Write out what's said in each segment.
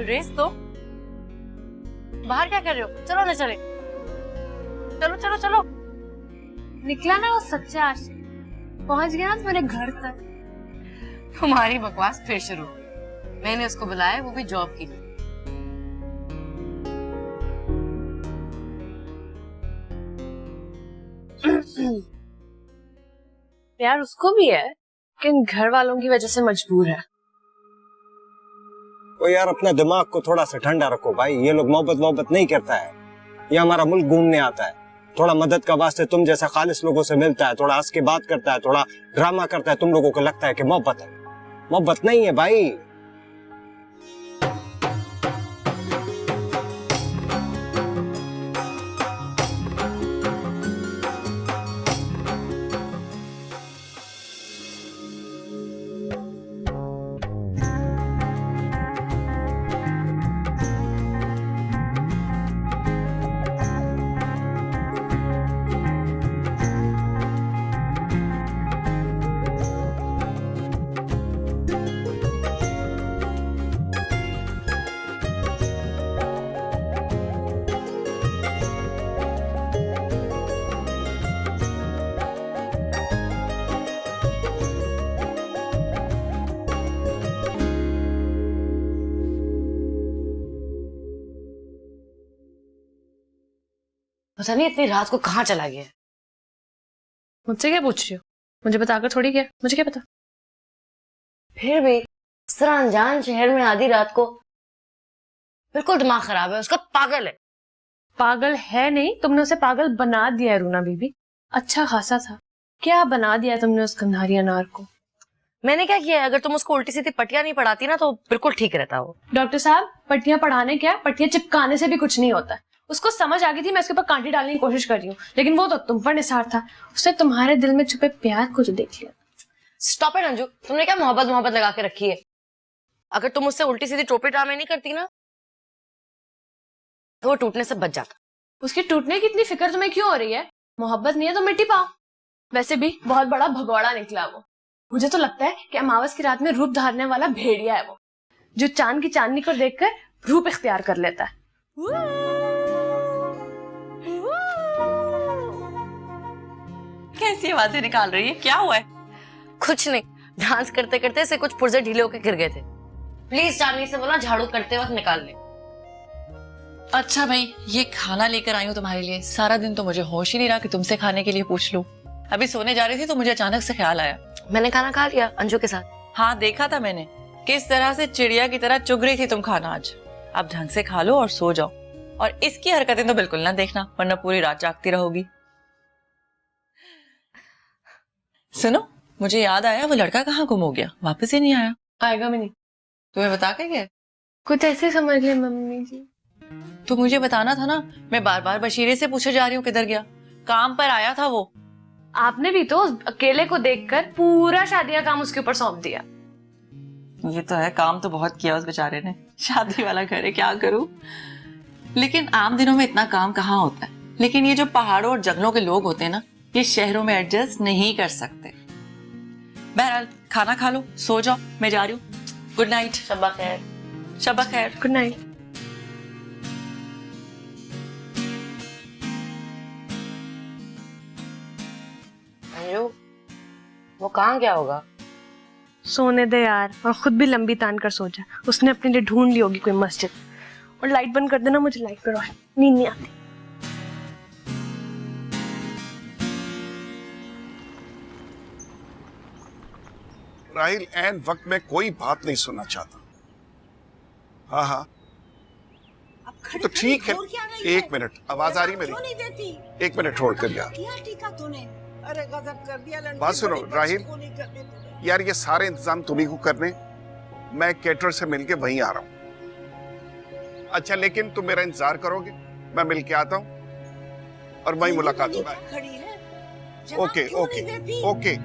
Race तो बाहर क्या कर रहे हो? चलो ना चले, चलो चलो चलो। निकला ना वो सच्चा आशिक, पहुंच गया ना तुम्हारे घर तक। तुम्हारी बकवास फिर शुरू। मैंने उसको बुलाया, वो भी जॉब के लिए। प्यार उसको भी है, लेकिन घर वालों की वजह से मजबूर है। ओ यार, अपने दिमाग को थोड़ा सा ठंडा रखो भाई। ये लोग मोहब्बत नहीं करता है, ये हमारा मुल्क घूमने आता है। थोड़ा मदद का वास्ते तुम जैसा खालिस लोगों से मिलता है, थोड़ा हंस के बात करता है, थोड़ा ड्रामा करता है। तुम लोगों को लगता है कि मोहब्बत है, मोहब्बत नहीं है भाई। पता नहीं इतनी रात को कहाँ चला गया। मुझसे क्या पूछ रही हो? मुझे बताकर थोड़ी गया, मुझे क्या पता। फिर भी इस तरह अनजान शहर में आधी रात को, बिल्कुल दिमाग खराब है उसका, पागल है। पागल है नहीं, तुमने उसे पागल बना दिया है रूना बीबी। अच्छा खासा था, क्या बना दिया तुमने उस गंधारी अनार को। मैंने क्या किया है? अगर तुम उसको उल्टी सीधी पट्टियां नहीं पढ़ाती ना तो बिल्कुल ठीक रहता वो। डॉक्टर साहब, पट्टियां पढ़ाने क्या, पट्टियां चिपकाने से भी कुछ नहीं होता। उसको समझ आ गई थी मैं उसके ऊपर कांटे डालने की कोशिश कर रही हूँ, लेकिन वो तो तुम पर निसार था। उसने तुम्हारे दिल में छुपे प्यार को जो देख लिया। स्टॉप इट अंजू, तुमने क्या मोहब्बत लगा के रखी है? अगर तुम उससे उल्टी सीधी टोपी ड्रामे नहीं करती ना तो वो टूटने से बच जाता। उसके टूटने की इतनी फिक्र तुम्हें क्यों हो रही है? मोहब्बत नहीं है तो मिट्टी पाओ। वैसे भी बहुत बड़ा भगौड़ा निकला वो। मुझे तो लगता है कि अमावस की रात में रूप धारने वाला भेड़िया है वो, जो चांद की चांदनी को देखकर रूप इख्तियार कर लेता है। कैसी आवाजें निकाल रही है? क्या हुआ है? कुछ नहीं, डांस करते करते से कुछ पुर्जे ढीले होकर गिर गए थे। प्लीज चांदनी से बोला झाड़ू करते वक्त निकाल ले। अच्छा भाई, ये खाना लेकर आई हूँ तुम्हारे लिए। सारा दिन तो मुझे होश ही नहीं रहा कि तुमसे खाने के लिए पूछ लूं। अभी सोने जा रही थी तो मुझे अचानक से ख्याल आया। मैंने खाना खा लिया अंजू के साथ। हाँ, देखा था मैंने किस तरह से चिड़िया की तरह चुग रही थी तुम खाना आज। अब ढंग से खा लो और सो जाओ, और इसकी हरकतें तो बिल्कुल ना देखना, वरना पूरी रात जागती रहोगी। सुनो, मुझे याद आया, वो लड़का कहाँ गुम हो गया, वापस ही नहीं आया। आएगा भी नहीं। तुम्हें बता के गया? कुछ ऐसे समझ ले मम्मी जी। तो मुझे बताना था ना, मैं बार बार बशीरे से पूछे जा रही हूँ किधर गया। काम पर आया था वो। आपने भी तो अकेले को देखकर पूरा शादी का काम उसके ऊपर सौंप दिया। ये तो है, काम तो बहुत किया उस बेचारे ने। शादी वाला घर है, क्या करूं। लेकिन आम दिनों में इतना काम कहाँ होता है। लेकिन ये जो पहाड़ों और जंगलों के लोग होते हैं ना, ये शहरों में एडजस्ट नहीं कर सकते। बहरहाल खाना खा लो, सो जाओ, मैं जा रही हूँ। Good night. शब्बा खैर। शब्बा खैर। Good night. अंजू, वो कहाँ गया होगा? सोने दे यार, और खुद भी लंबी तान कर सो जा। उसने अपने लिए ढूंढ ली होगी कोई मस्जिद। और लाइट बंद कर देना, मुझे लाइट पे रोशनी नींद नहीं आती। राहिल ऐन वक्त में कोई बात नहीं सुनना चाहता। हाँ हाँ तो ठीक है, एक मिनट, आवाज आ रही मेरी? एक मिनट होल्ड कर यार। अरे गजब कर दिया। बात सुनो राहिल, यार ये सारे इंतजाम तुम्ही को करने, मैं केटर से मिलके वहीं आ रहा हूँ। अच्छा, लेकिन तुम मेरा इंतजार करोगे? मैं मिलके आता हूँ और वहीं मुलाकात होगा। Okay okay okay,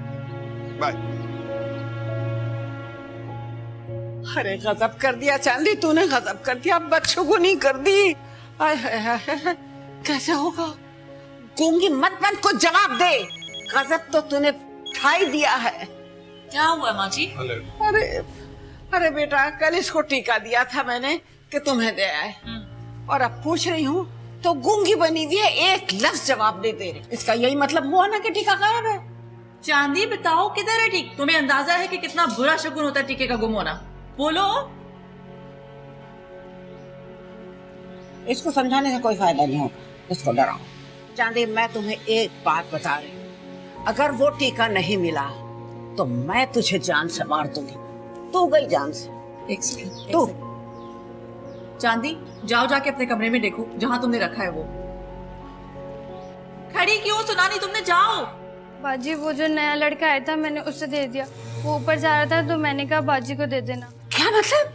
bye. अरे गजब कर दिया चांदी, तूने गजब कर दिया। बच्चों को नहीं कर दी। कैसे होगा? गूंगी मत बन को जवाब दे। गजब तो तूने ठाई दिया है। क्या हुआ माँ जी? अरे अरे बेटा, कल इसको टीका दिया था मैंने, कि तुम्हें दे आए, और अब पूछ रही हूँ तो गूंगी बनी हुई है, एक लफ्ज जवाब नहीं दे रही। इसका यही मतलब हुआ ना कि टीका गायब है। चांदी बताओ किधर है टीक? तुम्हें अंदाजा है कि कितना बुरा शगुन होता है टीके का गुम होना? बोलो। इसको समझाने से कोई फायदा नहीं होगा, इसको डराओ। चांदी, मैं तुम्हें एक बात बता रही हूँ, अगर वो टीका नहीं मिला तो मैं तुझे जान से मार दूंगी। तू गई जान से। एक सेकंड। तू चांदी, जाओ जाके अपने कमरे में देखो जहां तुमने रखा है वो। खड़ी क्यों? सुना नहीं तुमने? जाओ। बाजी, वो जो नया लड़का आया था मैंने उसे दे दिया। वो ऊपर जा रहा था तो मैंने कहा बाजी को दे देना। क्या मतलब?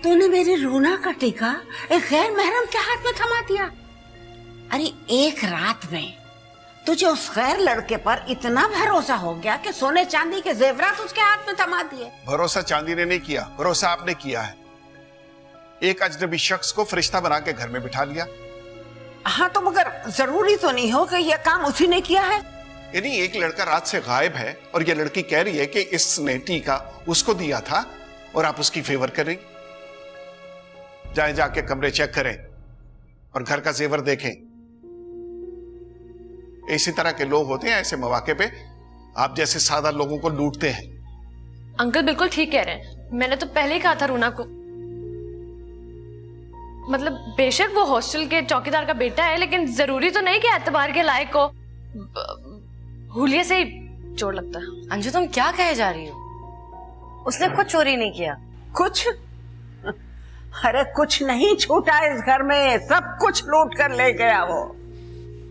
तूने मेरी रूना का टीका एक गैर महरम के हाथ में थमा दिया? अरे एक रात में तुझे उस गैर लड़के पर इतना भरोसा हो गया कि सोने चांदी के जेवरात उसके हाथ में थमा दिए? भरोसा चांदी ने नहीं किया, भरोसा आपने किया है। एक अजनबी शख्स को फरिश्ता बना के घर में बिठा लिया। हाँ, तो मगर जरूरी तो नहीं हो कि यह काम उसी ने किया है। यानी एक लड़का रात से गायब है और ये लड़की कह रही है कि इसने टीका उसको दिया था और आप उसकी फेवर कर रही। जाए जाके कमरे चेक करें और घर का जेवर देखें। इसी तरह के लोग होते हैं, ऐसे मौके पे आप जैसे सादा लोगों को लूटते हैं। अंकल बिल्कुल ठीक कह रहे हैं। मैंने तो पहले ही कहा था रूना को, मतलब बेशक वो हॉस्टल के चौकीदार का बेटा है, लेकिन जरूरी तो नहीं कि एतबार के लायक को हुलिये से ही चोट लगता है। अंजू, तुम क्या कहे जा रही हो? उसने कुछ चोरी नहीं किया। कुछ? अरे कुछ नहीं छूटा इस घर में, सब कुछ लूट कर ले गया वो।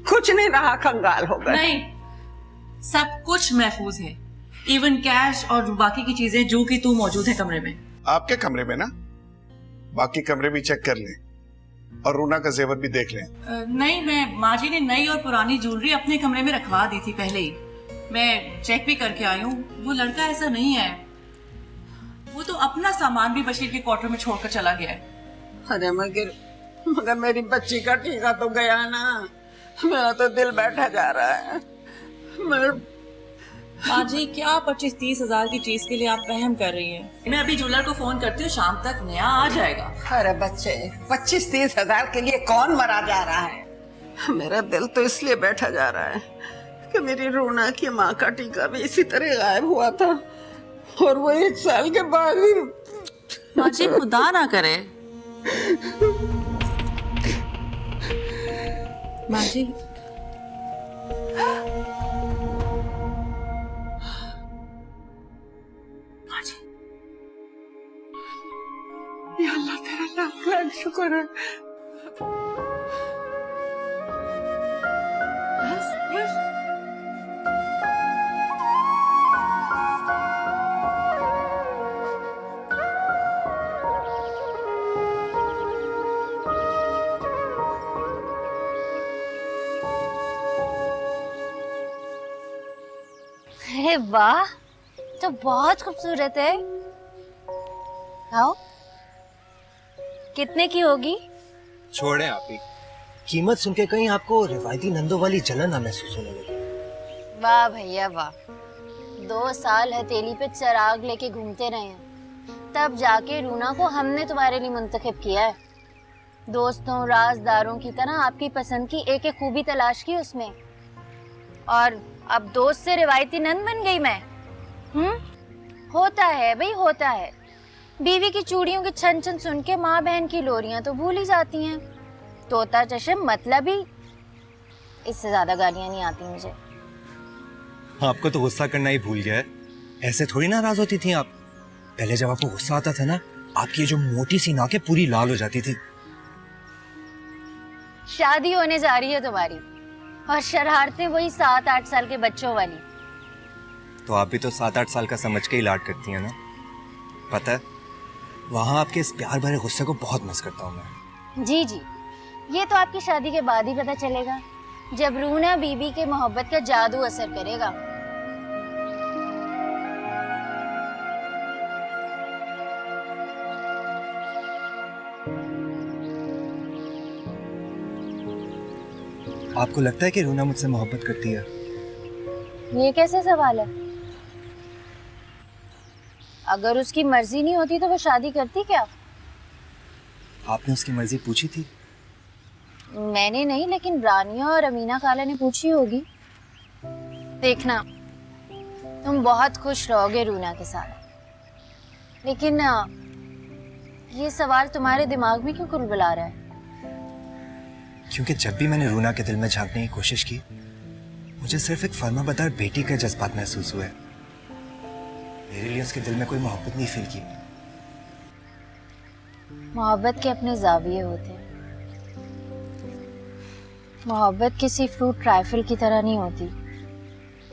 कुछ नहीं रहा, कंगाल हो गए। नहीं, सब कुछ महफूज है, इवन कैश और बाकी की चीजें जो कि तू मौजूद है कमरे में। आपके कमरे में ना, बाकी कमरे भी चेक कर लें और रूना का जेवर भी देख लें। नहीं, मैं माँ जी ने नई और पुरानी ज्वेलरी अपने कमरे में रखवा दी थी पहले ही। मैं चेक भी करके आई हूँ, वो लड़का ऐसा नहीं है। वो तो अपना सामान भी बशीर के क्वार्टर में छोड़कर चला गया है। अरे मगर मेरी बच्ची का टीका तो गया ना। मेरा तो दिल बैठा जा रहा है। माँ जी, क्या 25-30 हजार की चीज के लिए आप वहम कर रही हैं? मैं अभी ज्वेलर को फोन करती हूँ, शाम तक नया आ जाएगा। अरे बच्चे, 25-30 हजार के लिए कौन मरा जा रहा है? मेरा दिल तो इसलिए बैठा जा रहा है कि मेरी रूना की माँ का टीका भी इसी तरह गायब हुआ था, और वो 1 साल के बाद ही। माँ जी, खुदा ना करे। माँ जी, या अल्लाह, तेरा लाख लाख शुक्र है। बस बस। अरे वाह, तो बहुत खूबसूरत है। आओ, कितने की होगी? छोड़े आप ही, कीमत सुन के कहीं आपको रिवायती नंदों वाली जलन ना महसूस होने लगी? वाह भैया वाह, 2 साल हथेली पे चिराग लेके घूमते रहे हैं, तब जाके रूना को हमने तुम्हारे लिए मुंतखब किया है। दोस्तों राजदारों की तरह आपकी पसंद की एक एक खूबी तलाश की उसमें, और अब दोस्त से रिवायती नंद बन गई मैं। होता है भाई, होता है। बीवी की चूड़ियों की छन छन सुन के माँ बहन की लोरियां तो भूल ही जाती हैं। तोता चशम मतलब ही, इससे ज्यादा गालियां नहीं आती मुझे। आपको तो गुस्सा करना ही भूल गया है। ऐसे थोड़ी नाराज होती थी आप। पहले जब आपको गुस्सा आता था ना, आपकी जो मोटी सी नाकें पूरी लाल हो जाती थी। शादी होने जा रही है तुम्हारी, और शरारतें वही 7-8 साल के बच्चों वाली। तो आप भी तो 7-8 साल का समझ के ही लाड करती हैं ना। पता है, वहां आपके इस प्यार भरे गुस्से को बहुत मिस करता हूँ मैं। जी जी, ये तो आपकी शादी के बाद ही पता चलेगा, जब रूना बीबी के मोहब्बत का जादू असर करेगा। आपको लगता है कि रूना मुझसे मोहब्बत करती है? ये कैसे सवाल है? अगर उसकी मर्जी नहीं होती तो वो शादी करती क्या? आपने उसकी मर्जी पूछी थी? मैंने नहीं, लेकिन रानिया और अमीना खाला ने पूछी होगी। देखना, तुम बहुत खुश रहोगे रूना के साथ, लेकिन ये सवाल तुम्हारे दिमाग में क्यों कुलबुला रहा है? क्योंकि जब भी मैंने रूना के दिल में झांकने की कोशिश की, मुझे सिर्फ एक फर्माबरदार बेटी का जज्बात महसूस हुए। मेरे लिए उसके दिल में कोई मोहब्बत नहीं फील की। मोहब्बत के अपने जाविये होते हैं। मोहब्बत किसी फ्रूट ट्राइफल की तरह नहीं होती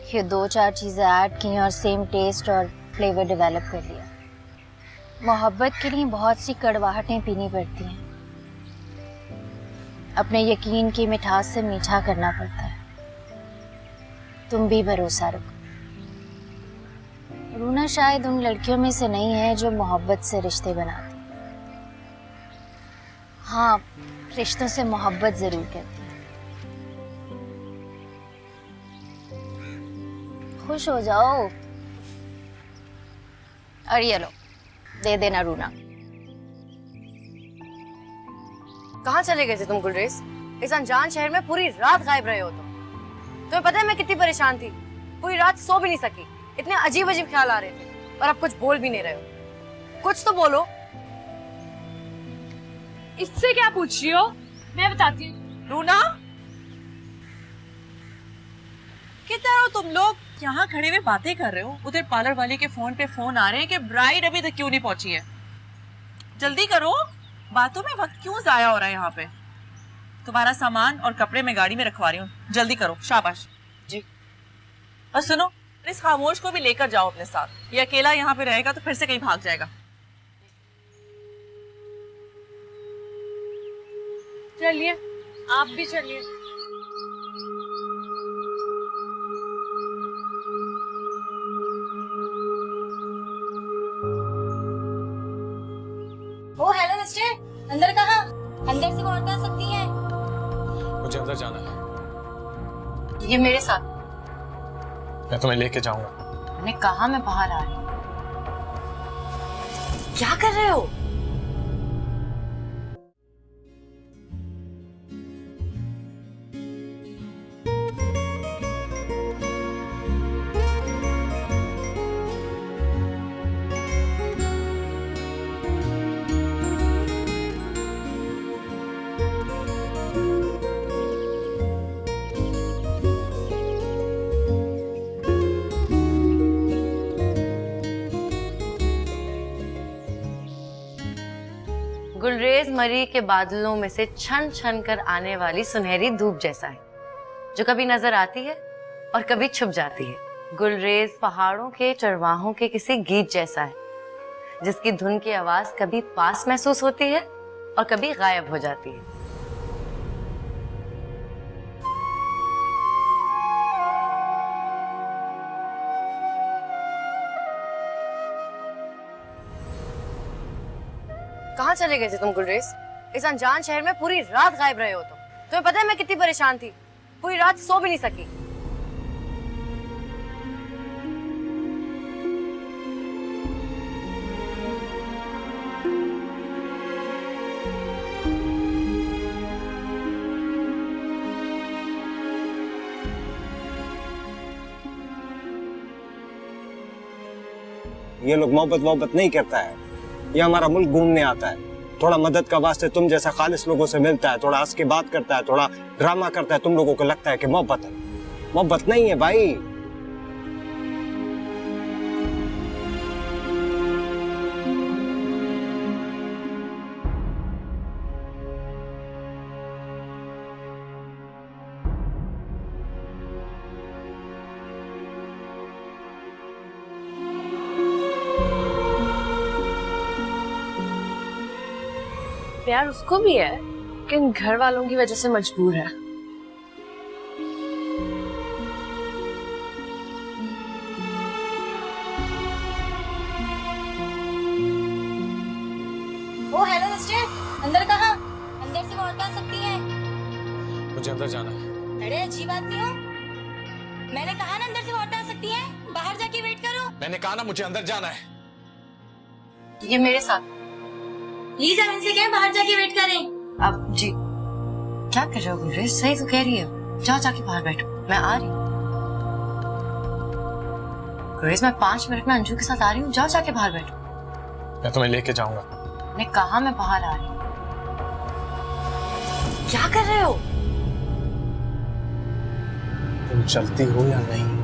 कि 2-4 चीजें ऐड की और सेम टेस्ट और फ्लेवर डेवलप कर लिया। मोहब्बत के लिए बहुत सी कड़वाहटें पीनी पड़ती हैं, अपने यकीन की मिठास से मीठा करना पड़ता है। तुम भी भरोसा रखो। रूना शायद उन लड़कियों में से नहीं है जो मोहब्बत से रिश्ते बनाती। हाँ, रिश्तों से मोहब्बत जरूर करती है। खुश हो जाओ। और ये लो, दे देना रूना। कहाँ चले गए थे तुम गुलरेज? इस अनजान शहर में पूरी रात गायब रहे हो तुम। तुम्हें पता है मैं कितनी परेशान थी? पूरी रात सो भी नहीं सकी, इतने अजीब अजीब ख्याल आ रहे थे, और अब कुछ बोल भी नहीं रहे हो। कुछ तो बोलो। इससे क्या पूछ रही हो? मैं बताती हूँ। रूना, किधर हो तुम लोग? यहाँ खड़े हुए बातें कर रहे हो, उधर पार्लर वाले के फोन पे फोन आ रहे हैं कि ब्राइड अभी तक क्यों नहीं पहुंची है। जल्दी करो, बातों में वक्त क्यों जाया हो रहा है यहाँ पे? तुम्हारा सामान और कपड़े मैं गाड़ी में रखवा रही हूँ, जल्दी करो। शाबाश जी। और सुनो, इस खामोश को भी लेकर जाओ अपने साथ। ये अकेला यहाँ पे रहेगा तो फिर से कहीं भाग जाएगा। चलिए, आप भी चलिए। ओ हेलो मिस्टर, अंदर कहाँ? अंदर से वो औरतें आ सकती हैं? मुझे अंदर जाना है। ये मेरे साथ। मैं तुम्हें लेके जाऊंगा। मैंने कहा मैं बाहर आ रही हूँ। क्या कर रहे हो? गुलरेज मरी के बादलों में से छन छन कर आने वाली सुनहरी धूप जैसा है, जो कभी नजर आती है और कभी छुप जाती है। गुलरेज पहाड़ों के चरवाहों के किसी गीत जैसा है, जिसकी धुन की आवाज कभी पास महसूस होती है और कभी गायब हो जाती है। कहाँ चले गए थे तुम गुलरेज? इस अनजान शहर में पूरी रात गायब रहे हो तुम। तुम्हें पता है मैं कितनी परेशान थी? पूरी रात सो भी नहीं सकी। ये लोग मोहब्बत नहीं करता है। ये हमारा मुल्क घूमने आता है, थोड़ा मदद का वास्ते तुम जैसा खालिस लोगों से मिलता है, थोड़ा हंस के बात करता है, थोड़ा ड्रामा करता है। तुम लोगों को लगता है कि मोहब्बत है। मोहब्बत नहीं है भाई। प्यार उसको भी है, लेकिन घर वालों की वजह से मजबूर है। ओ हेलो मिस्टर, अंदर कहाँ? अंदर से वो औरतें आ सकती हैं? मुझे अंदर जाना है। अरे अजीब आदमी हो। मैंने कहा ना अंदर से वो औरतें आ सकती हैं, बाहर जाके वेट करो। मैंने कहा ना मुझे अंदर जाना है। ये मेरे साथ। प्लीज हम इनसे कहें बाहर जाके वेट करें। अब जी क्या कर रहे हो गुलरेज? सही तो कह रही है, जाओ जाके बाहर बैठो, मैं आ रही हूँ। गुलरेज मैं 5 मिनट में अंजू के साथ आ रही हूँ, जाओ जाके बाहर बैठो। मैं तुम्हें लेके जाऊंगा। मैंने कहा मैं बाहर आ रही हूँ। क्या कर रहे हो? तुम चलती हो या नहीं?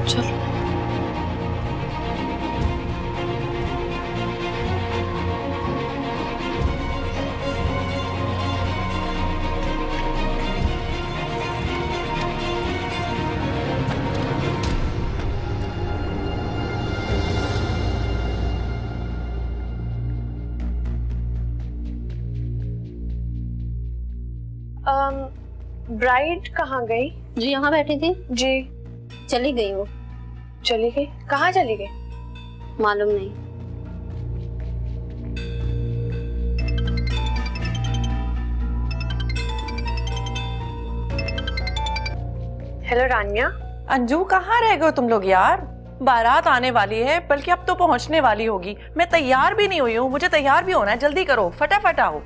चलो। ब्राइड कहाँ गई? जो यहाँ बैठी थी जी चली गई, वो चली गई। कहाँ चली गई? मालूम नहीं। हेलो रानिया। अंजू कहाँ रह गए हो तुम लोग यार? बारात आने वाली है, बल्कि अब तो पहुंचने वाली होगी। मैं तैयार भी नहीं हुई हूँ, मुझे तैयार भी होना है, जल्दी करो, फटाफट आओ।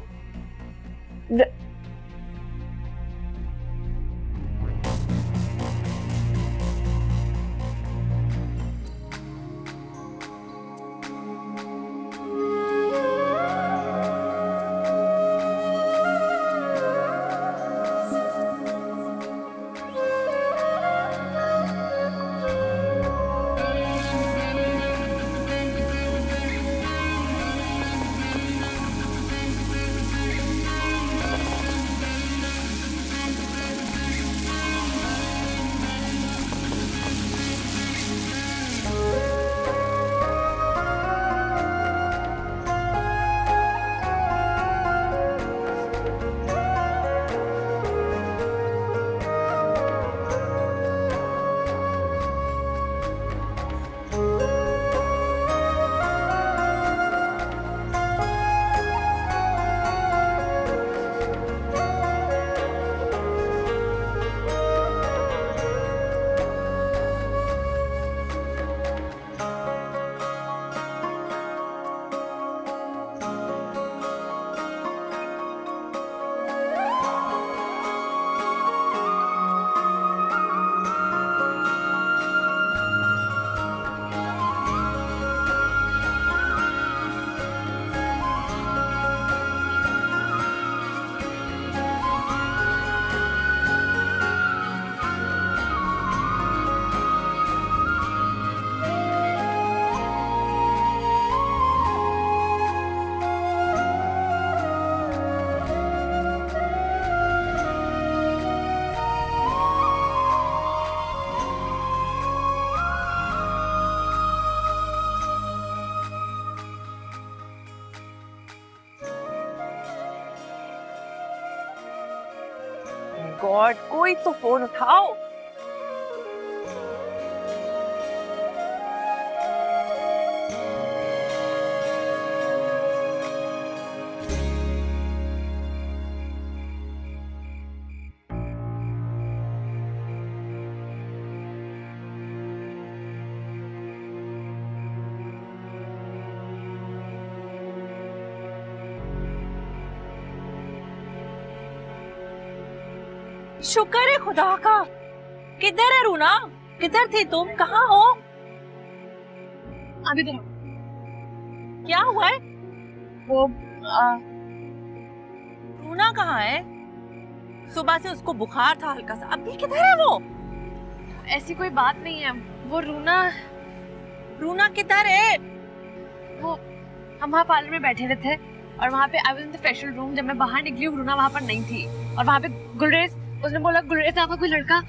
गॉड, कोई तो फोन उठाओ। शुक्र है खुदा का। किधर है रूना? किधर थी तुम? कहाँ हो? अभी देखो क्या हुआ है? वो रूना कहाँ है? सुबह से उसको बुखार था हल्का सा, अभी किधर है वो? ऐसी कोई बात नहीं है। वो रूना किधर है? वो हम वहाँ पार्लर में बैठे हुए थे और वहाँ पे I was in the facial room. जब मैं बाहर निकली रूना वहाँ पर नहीं थी और वहाँ पे गुलरेज, उसने बोला गुलरेज आपका कोई लड़का,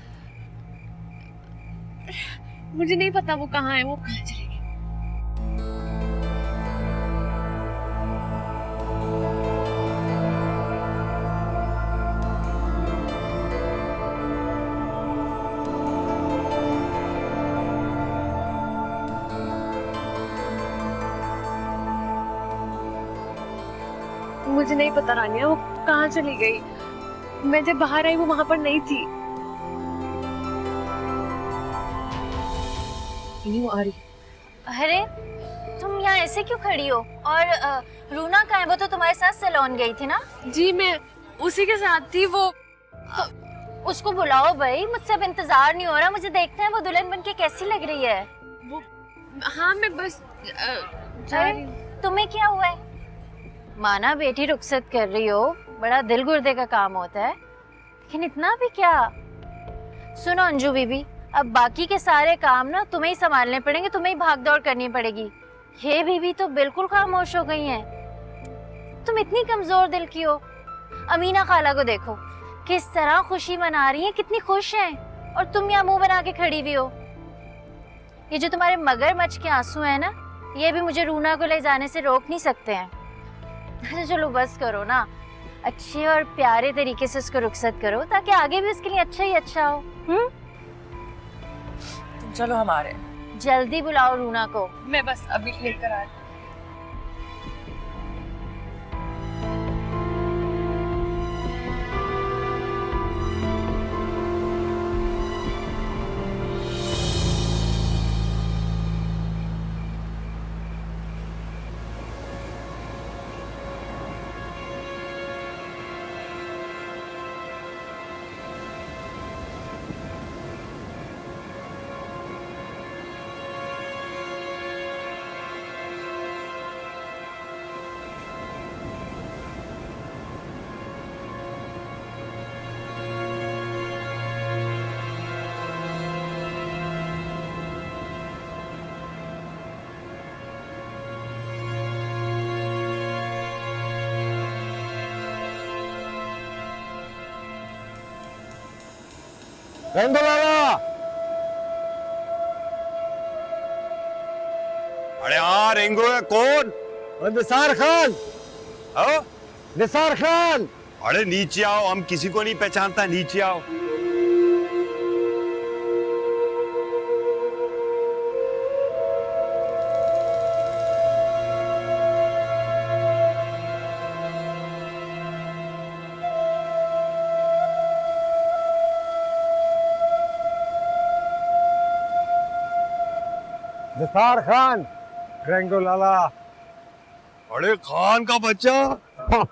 मुझे नहीं पता वो कहाँ है, वो कहाँ चले गए। मुझे नहीं पता रानिया, वो कहाँ चली गई। मैं जब बाहर आई वो वहां पर नहीं थी। नहीं, वो आ रही। अरे तुम यहाँ ऐसे क्यों खड़ी हो? और रूना कहाँ है? वो तो तुम्हारे साथ सैलून गई थी ना? जी मैं उसी के साथ थी। वो उसको बुलाओ भाई, मुझसे अब इंतजार नहीं हो रहा, मुझे देखना है वो दुल्हन बनके कैसी लग रही है। वो हाँ मैं बस जा रही हूँ। तुम्हें क्या हुआ है? माना बेटी रुखसत कर रही हो, बड़ा दिल गुर्दे का काम होता है, लेकिन इतना भी क्या? सुनो अंजू बीबी, अब बाकी के सारे काम ना तुम्हें ही संभालने पड़ेंगे, तुम्हें ही भाग दौड़ करनी पड़ेगी। ये बीबी तो बिल्कुल खामोश हो गई हैं। तुम इतनी कमजोर दिल की हो। अमीना खाला को देखो किस तरह खुशी मना रही हैं, कितनी खुश हैं, और तुम यहाँ मुंह बना के खड़ी हुई हो। ये जो तुम्हारे मगरमच्छ के आंसू हैं ना, ये भी मुझे रूना को ले जाने से रोक नहीं सकते हैं। अच्छा चलो बस करो ना, अच्छे और प्यारे तरीके से उसको रुखसत करो ताकि आगे भी उसके लिए अच्छा ही अच्छा हो। तुम चलो, हम आ रहे हैं। जल्दी बुलाओ रूना को। मैं बस अभी लेकर आ रही हूँ। रेंगो लाला, अरे हाँ रेंगो है कौन? निसार खान। हाँ? निसार खान। अरे नीचे आओ, हम किसी को नहीं पहचानता, नीचे आओ। निसार खान, रेंगो लाला। अरे खान का बच्चा,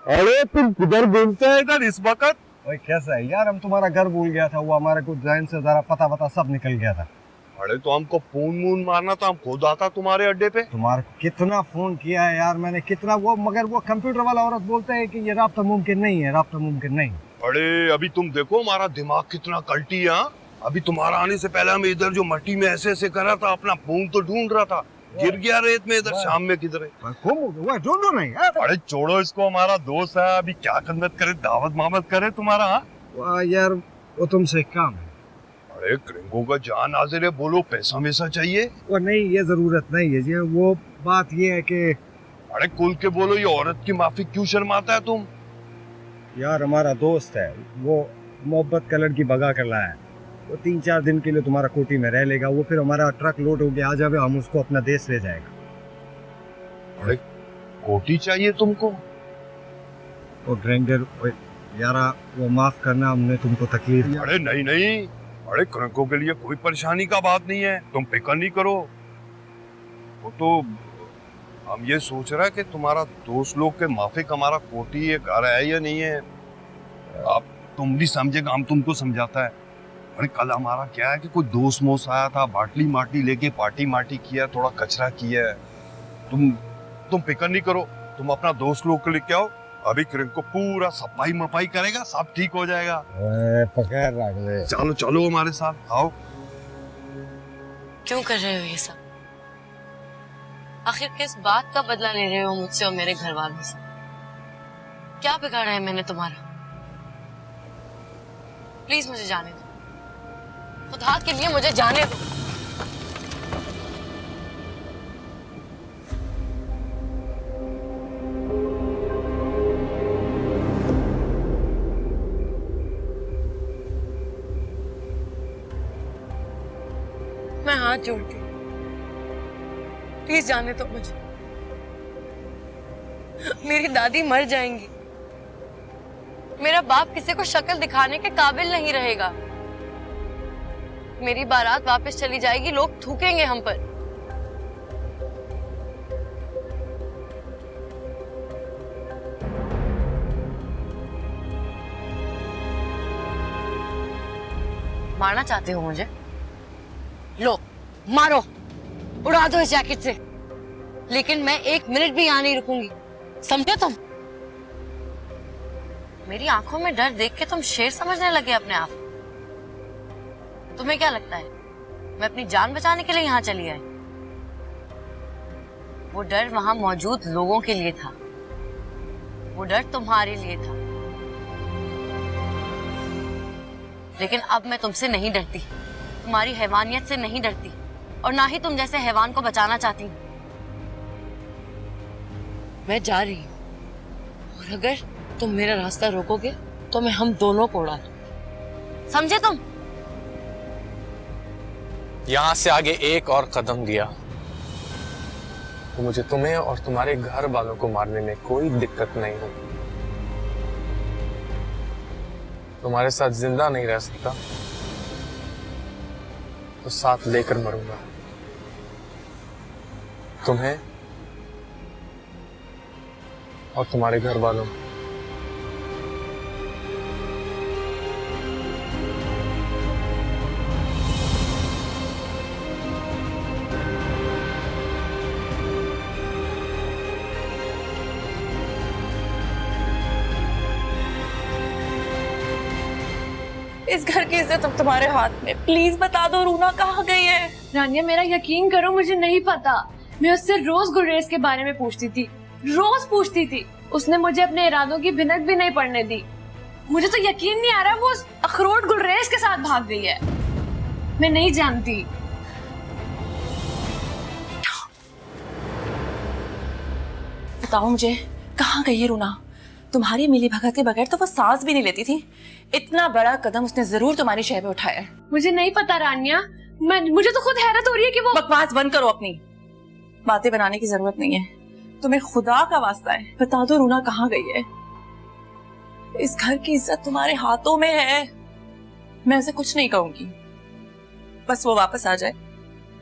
अरे तुम किधर घूमते है इधर इस वक्त? ओए कैसा है यार, हम तुम्हारा घर भूल गया था, वो हमारे को जहन से जरा पता सब निकल गया था। अरे तो हमको फोन मून मारना था, हम खुद आता तुम्हारे अड्डे पे। तुम्हारे कितना फोन किया है यार मैंने, कितना वो, मगर वो कंप्यूटर वाला औरत बोलते हैं कि ये राब्ता मुमकिन नहीं है, राब्ता मुमकिन नहीं। अरे अभी तुम देखो हमारा दिमाग कितना कल्टी है। अभी तुम्हारा आने से पहले हम इधर जो मट्टी में ऐसे ऐसे कर रहा था, अपना फोन तो ढूंढ रहा था, गिर गया रेत में इधर। शाम में किधर है? ढूंढो नहीं यार। अरे छोड़ो इसको, हमारा दोस्त है, अभी क्या खिदमत करे, दावत मामत करे तुम्हारा। वाह यार, वो तुमसे एक काम है। अरे क्रिंगो का जान हाजिर है, बोलो पैसा वैसा चाहिए? वो नहीं, ये जरूरत नहीं है जी। वो बात ये है कि अरे खुल के बोलो, ये औरत की माफी क्यों शर्माता है तुम? यार हमारा दोस्त है, वो मोहब्बत का लड़की भगा कर लाया है, वो 3-4 दिन के लिए तुम्हारा कोठी में रह लेगा, वो फिर हमारा ट्रक लोड हो गया आ जावे, हम उसको अपना देश ले जाएगा। अरे कोठी चाहिए तुमको? वो ड्रेंगर यारा, वो माफ करना, हमने तुमको तकलीफ दी। अरे नहीं नहीं, अरे क्रिंगो के लिए कोई परेशानी का बात नहीं है, तुम फिक्र नहीं करो। वो तो हम ये सोच रहे हैं कि तुम्हारा दोस्त लोग के माफिक हमारा कोठी ये घर है या नहीं है। आप तुम भी समझेगा, हम तुमको समझाता है। अरे कल हमारा क्या है कि कोई दोस्त मोस आया था, बाटली माटी लेके पार्टी माटी किया, थोड़ा कचरा किया है। तुम फिक्र नहीं करो, तुम अपना दोस्त लोग को लेके आओ, अभी क्रिंग को पूरा सफाई मपाई करेगा, सब ठीक हो जाएगा। पकड़ रख ले। चलो चलो हमारे साथ आओ। क्यों कर रहे हो ये सब? आखिर किस बात का बदला ले रहे हो मुझसे और मेरे घर वालों से? क्या बिगाड़ा है मैंने तुम्हारा? प्लीज मुझे जाने दो, खुदा के लिए मुझे जाने दो। मैं हाथ जोड़ती हूँ, प्लीज जाने दो मुझे। मेरी दादी मर जाएंगी, मेरा बाप किसी को शक्ल दिखाने के काबिल नहीं रहेगा। मेरी बारात वापस चली जाएगी, लोग थूकेंगे हम पर। मारना चाहते हो मुझे? लो मारो, उड़ा दो इस जैकेट से, लेकिन मैं 1 मिनट भी यहाँ नहीं रुकूंगी, समझे तुम? मेरी आंखों में डर देख के तुम शेर समझने लगे अपने आप। तुम्हें क्या लगता है मैं अपनी जान बचाने के लिए यहाँ चली आई? वो डर वहां मौजूद लोगों के लिए था, वो डर तुम्हारे लिए था। लेकिन अब मैं तुमसे नहीं डरती, तुम्हारी हैवानियत से नहीं डरती, और ना ही तुम जैसे हैवान को बचाना चाहती हूँ। मैं जा रही हूँ, और अगर तुम मेरा रास्ता रोकोगे तो मैं हम दोनों को उड़ा दूंगी, समझे तुम? यहां से आगे एक और कदम दिया तो मुझे तुम्हें और तुम्हारे घर वालों को मारने में कोई दिक्कत नहीं होगी। तुम्हारे साथ जिंदा नहीं रह सकता तो साथ लेकर मरूंगा, तुम्हें और तुम्हारे घर वालों को। इस घर की इज्जत अब तुम्हारे हाथ में, प्लीज बता दो रूना कहाँ गई है? रानिया मेरा यकीन करो, मुझे नहीं पता। मैं उससे रोज गुलरेज के बारे में पूछती थी, रोज पूछती थी। उसने मुझे अपने इरादों की भिनक भी नहीं पड़ने दी। मुझे तो यकीन नहीं आ रहा वो उस अखरोट गुलरेज के साथ भाग गई है। मैं नहीं जानती। बताओ मुझे कहाँ गई है रूना? तुम्हारी मिली भगत के बगैर तो वो सांस भी नहीं लेती थी। इतना बड़ा कदम उसने जरूर तुम्हारी शह पे उठाया है। मुझे नहीं पता रानिया, मुझे तो खुद हैरत हो रही है कि वो। बकवास बंद करो, अपनी बातें बनाने की जरूरत नहीं है। तुम्हें खुदा का वास्ता है, बता दो रूना कहाँ गई है। इस घर की इज्जत तुम्हारे हाथों में है। मैं उसे कुछ नहीं कहूंगी, बस वो वापस आ जाए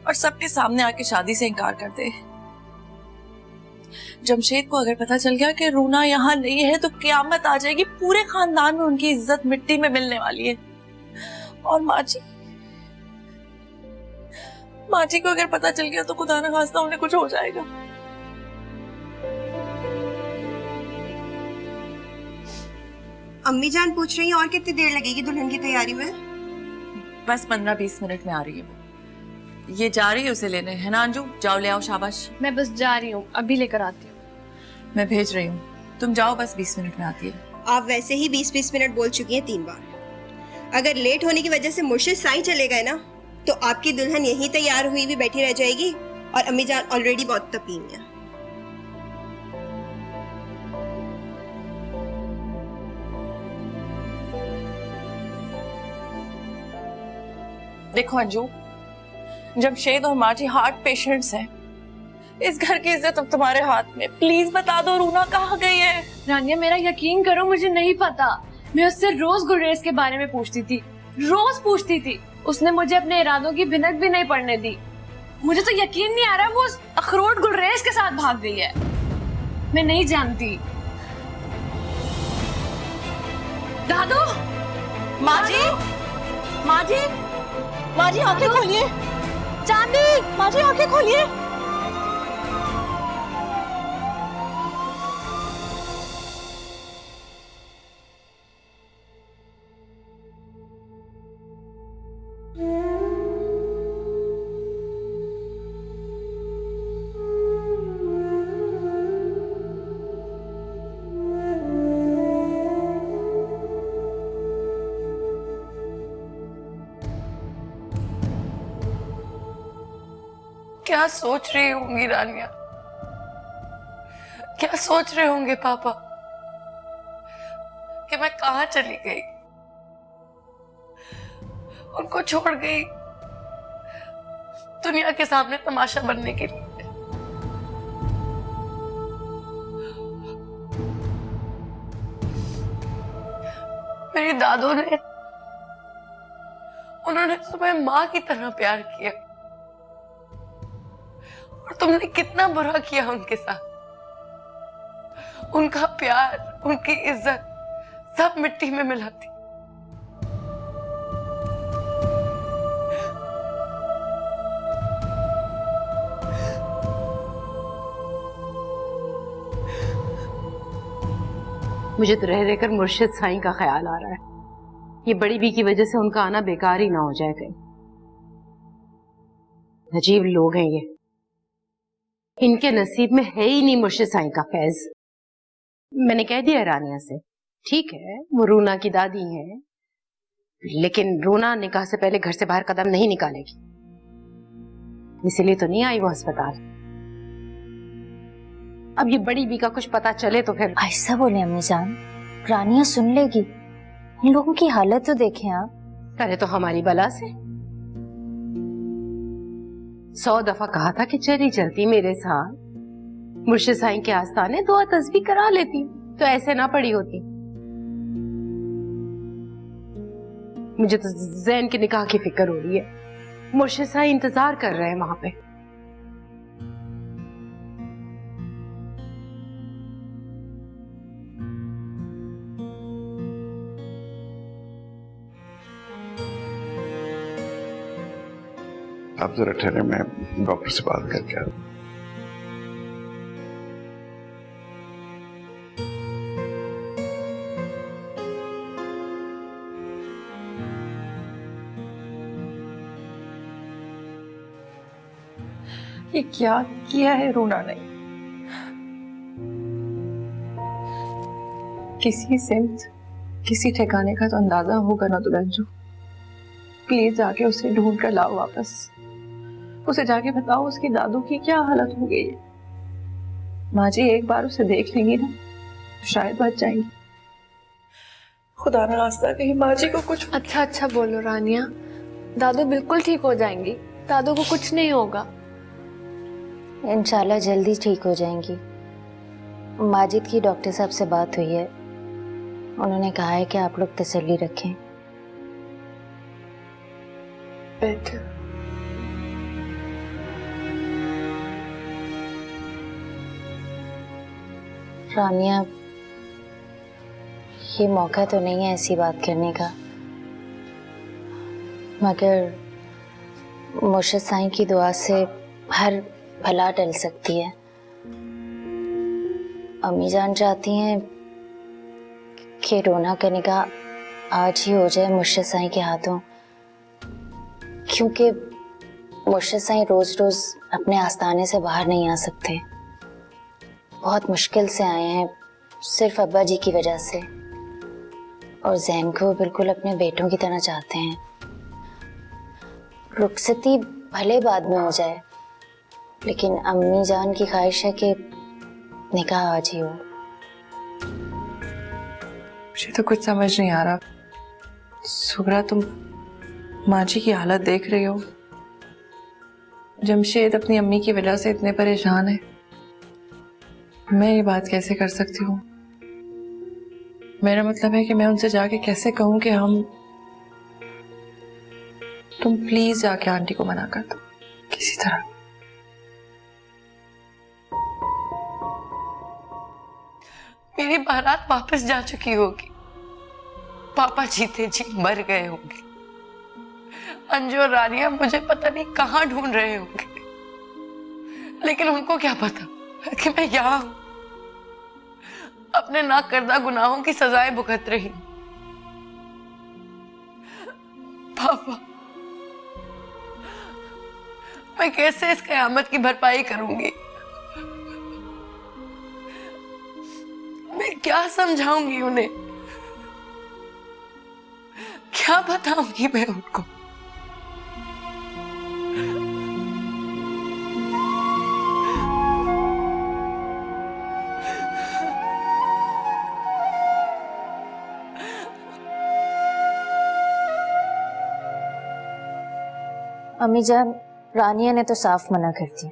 और सबके सामने आके शादी से इनकार कर दे। जमशेद को अगर पता चल गया कि रूना यहाँ नहीं है तो क्यामत आ जाएगी, पूरे खानदान में उनकी इज्जत मिट्टी में मिलने वाली है। और माची को अगर पता चल गया तो खुदा न खास्ता उन्हें कुछ हो जाएगा। अम्मी जान पूछ रही हैं और कितनी देर लगेगी दुल्हन की तैयारी में? बस 15-20 मिनट में आ रही है वो। ये जा रही है उसे लेने, है ना अंजू? जाओ ले आओ, शाबाश। मैं बस जा रही हूँ, अभी लेकर आती हूँ। मैं भेज रही हूँ, तुम जाओ, बस 20 मिनट में आती है। आप वैसे ही 20-20 मिनट बोल चुकी हैं 3 बार। अगर लेट होने की वजह से मुर्शिद साईं चले गए ना तो आपकी दुल्हन यहीं तैयार हुई भी बैठी रह जाएगी, और अम्मी जान ऑलरेडी बहुत तपीन है। देखो अंजू, जमशेद और माजी हार्ट पेशेंट्स हैं। इस घर की इज्जत अब तुम्हारे हाथ में, प्लीज बता दो रूना कहाँ गई है। रानिया मेरा यकीन करो, मुझे नहीं पता। मैं उससे रोज गुलरेज के बारे में पूछती थी, रोज पूछती थी। उसने मुझे अपने इरादों की भिनक भी नहीं पड़ने दी। मुझे तो यकीन नहीं आ रहा वो उस अखरोट गुलरेज के साथ भाग गई है। मैं नहीं जानती। दादू, माजी, माजी, माजी आंखें खोलिए। चांदी, माजी आंखें खोलिए। क्या सोच रही होंगी रानिया? क्या सोच रहे होंगे पापा कि मैं कहां चली गई, उनको छोड़ गई दुनिया के सामने तमाशा बनने के लिए। मेरी दादू ने, उन्होंने तुम्हें माँ की तरह प्यार किया और तुमने कितना बुरा किया उनके साथ। उनका प्यार, उनकी इज्जत सब मिट्टी में मिला थी। मुझे तो रह रहकर मुर्शिद साईं का ख्याल आ रहा है, ये बड़ी बी की वजह से उनका आना बेकार ही ना हो जाए कहीं। अजीब लोग हैं ये, इनके नसीब में है ही नहीं मुर्शिद साईं का फैज। मैंने कह दिया रानिया से, ठीक है वो रूना की दादी है, लेकिन रूना निकाह से पहले घर से बाहर कदम नहीं निकालेगी, इसीलिए तो नहीं आई वो अस्पताल। अब ये बड़ी बी का कुछ पता चले तो फिर। ऐसा बोले अम्मी जान, रानिया सुन लेगी। इन लोगों की हालत तो देखें आप। करे तो हमारी बला से। 100 दफा कहा था कि चली चलती मेरे साथ, मुर्शिद साईं के आस्थाने दुआ तस्बीह करा लेती तो ऐसे ना पड़ी होती। मुझे तो जैन के निकाह की फिक्र हो रही है, मुर्शिद साईं इंतजार कर रहे हैं वहां पे। आप जरा ठहरे, मैं डॉक्टर से बात करके आता हूं। ये क्या किया है रूना ने? किसी सिमत, किसी ठिकाने का तो अंदाजा होगा ना दुल्हनजू। प्लीज जाके उसे ढूंढ कर लाओ वापस। उसे जाके बताओ उसकी दादू की क्या हालत हो गई है। माँ जी एक बार उसे देख लेंगी ना तो शायद बच जाएंगी। खुदा ना रास्ता कहीं माँ जी को कुछ। अच्छा बोलो रानिया, दादू बिल्कुल ठीक हो जाएंगी, दादू को कुछ नहीं होगा। इंशाल्लाह जल्दी ठीक हो जाएंगी। माजिद की डॉक्टर साहब से बात हुई है, उन्होंने कहा है कि आप लोग तसल्ली रखें। रानिया, ये मौका तो नहीं है ऐसी बात करने का, मगर मुर्शिद साईं की दुआ से हर भला टल सकती है। अम्मी जान चाहती हैं कि रोना का निकाह आज ही हो जाए मुर्शिद साईं के हाथों, क्योंकि मुर्शिद साईं रोज रोज अपने आस्थाने से बाहर नहीं आ सकते। बहुत मुश्किल से आए हैं सिर्फ अब्बा जी की वजह से, और ज़ैन को बिल्कुल अपने बेटों की तरह चाहते हैं। रुखसती भले बाद में हो जाए, लेकिन अम्मी जान की ख्वाहिश है कि निकाह आज ही हो। मुझे तो कुछ समझ नहीं आ रहा। सुगरा, तुम माँ जी की हालत देख रही हो। जमशेद अपनी अम्मी की वजह से इतने परेशान है, मैं ये बात कैसे कर सकती हूँ? मेरा मतलब है कि मैं उनसे जाके कैसे कहूँ कि तुम प्लीज जाके आंटी को मना कर दो किसी तरह। मेरी बारात वापस जा चुकी होगी, पापा जीते जी मर गए होंगे, अंजू और रानिया मुझे पता नहीं कहाँ ढूंढ रहे होंगे, लेकिन उनको क्या पता कि मैं यहाँ हूं, अपने नाकर्दा गुनाहों की सजाएं भुगत रही हूं। पापा, मैं कैसे इस कयामत की भरपाई करूंगी? मैं क्या समझाऊंगी उन्हें, क्या बताऊंगी मैं उनको? अम्मी जान, रानिया ने तो साफ मना कर दिया।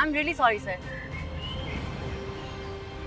I'm really sorry sir.